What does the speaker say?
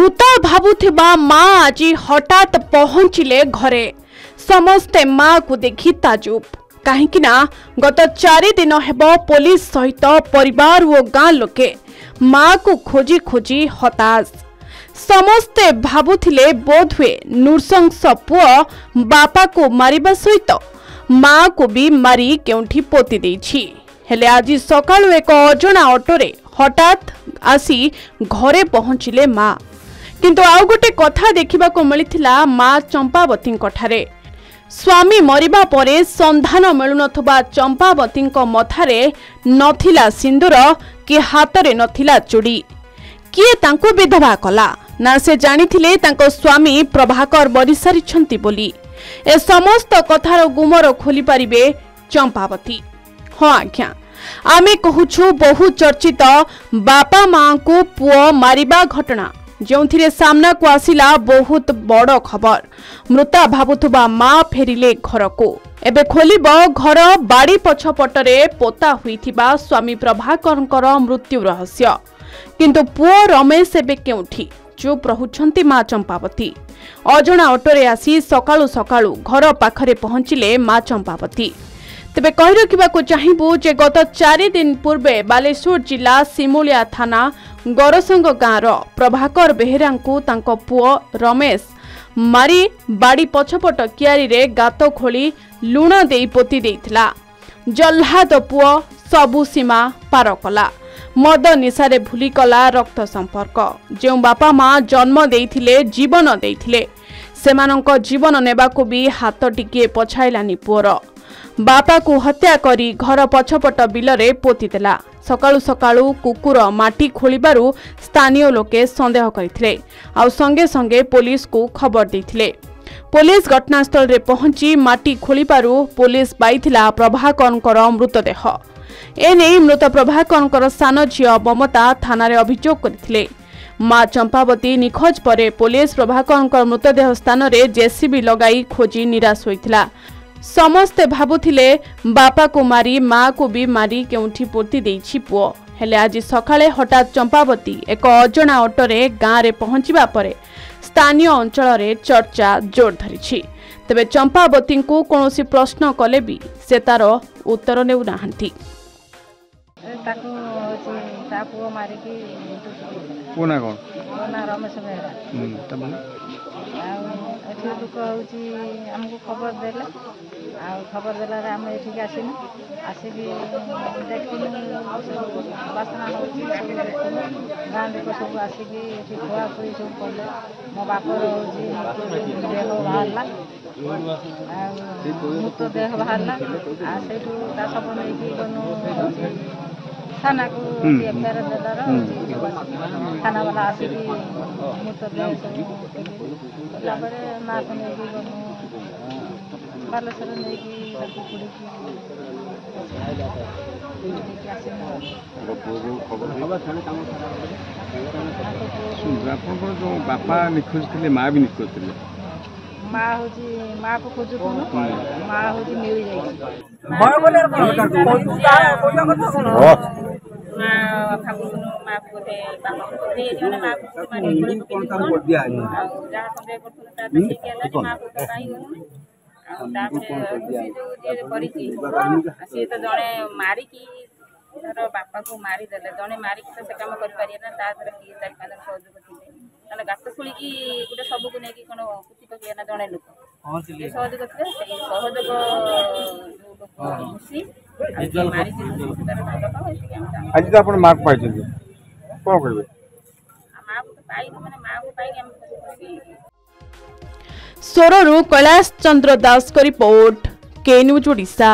मृत भावुथिबा माँ आज हठात पहुंचिले घरे। समस्ते माँ को देखि ताजुब। कहीं गत 4 दिन हेब पुलिस सहित परिवार और गाँ लोके माँ को खोजी खोजी हताश। समस्ते भावुथिले बोधहुए नृशंस पुओ बापा को मारिबा सहित माँ को भी मारी केउठी पोती देछि। हेले आज सकाळु एक अजणा ऑटोरे हठात आसी घरे पहुंचिले माँ। किंतु आउ गोटे कथा देखिबा को मिलिथिला माँ चंपावती ठारे। स्वामी मरिबा परे संधान मिलुनथबा चंपावती मथारे नथिला सिंदूर कि हातरे नथिला चूड़ी। किए तांको विधवा कला ना से जानिथिले तांको स्वामी प्रभाकर बरी सारिछंती बोली। ए समस्त कथार गुमर खोली पारिबे चंपावती। हाँ आज्ञा, आमे कहूछु बहु चर्चित बापा माँ को पुओ मारिबा घटना जो सामना को आसिला बहुत बड़ खबर। मृता भावुथबा माँ फेरिले घर को। एबे खोलिब घर बाड़ी पछपटरे पोता हुईथिबा स्वामी प्रभाकर मृत्यु रहस्य। किंतु पुओ रमेश एबे केउठी चुप रहुछंती माँ चंपावती। अजणा ऑटोरे आसी सकाळु सकाळु घर पाखरे पहुंचिले माँ चंपावती। तेबे कहि रखिबाकु चाहिबु जे गत 4 दिन पूर्वे बालेश्वर जिला सिमुलिया थाना गरसंग गाँर प्रभाकर बेहेरा को तांको पुओ रमेश मारी बाड़ी पछपट कियारी रे गात खोली लुण देई पोती देइथिला। जल्हाद पुओ सबु सीमा पार कला। मद निशारे भूली कला रक्त संपर्क। जो बापा माँ जन्म देइथिले जीवन देइथिले सेमानंक जीवन नेबाकू भी हाथ टिके पछाइलानी पुओर। बापा को हत्या करी घर पछपट बिलरे पोती देला। सकाळु सकाळु कुकुर माटी खोलिबारु स्थानीय लोके संदेह करथिले आ संगे संगे पुलिस को खबर देथिले। पुलिस घटनास्थल रे पहुंची माटी खोलिबारु पुलिस पाइथिला प्रभाकरकर मृतदेह। एने मृत प्रभाकरकर सान झियो ममता थाना रे अभियोग करथिले। माँ चंपावती निखोज परे पुलिस प्रभाकरकर मृतदेह स्थान रे जेसीबी लगाई खोजी निराश होइथिला। समस्ते भावुथिले बापा को मारी माँ को भी मारी केउठी पोती देइछि पुओ। हेले आज सकाळे हठात चंपावती एक अजणा ऑटोरे गाँ रे पहुंचिबा परे स्थानीय अंचल रे चर्चा जोर धरिछि। तेबे चंपावती को कोनोसी प्रश्न कले भी से तार उत्तर नेउ नाहंती। ताको ता पुओ मारी की कोना कोन कोना रमेश बेहरा तब एठी दुख होची हमको खबर देला आ खबर देला रे हम एठी आसिनु आसिबी देखिनु बासना होची गाँ लोक सब आसिकी एठी खोआ खोई सब पड़े। मो बापर होची देह बाहरला मृत देह बाहरला आ सेठू ता सब नहीं गनु थाना को एफआईआर देला थाना वाला आसिकी मृत देह तापर माँ को नहीं गनु बालेश्वर नहीं पुड़ी जो बापा निखोज थे माँ भी निखोज थे। माँ होची माँ को खोजुथुनु माँ होची मिली जाई माँ भागुथुनु माँ को दे बापा को दे जने माँ को माने गोली पकेई दिया आ जहा संदेह करथुनु ता ठीक केला माँ को तो काई गनु आ तापरे जो जे करिछि से तो जने मारी की तार बापा को मारी देले जने मारी की तो से काम करि पारिए ना ता तर की 4-5 जन सहयोग थिले ताले गात खुली की गुटे सब को नेकी कोनो कुति पकिया ना जने लोक हां से सहयोग थिले से सहयोग जो लोक खुशी मारी की तार बापा होई के आज तो अपन मार्क पाइ छथि कोन करबे माँ को पाई माने माँ को पाई हम सोररू कैलाश चंद्र दास का रिपोर्ट के न्यूज ओडिशा।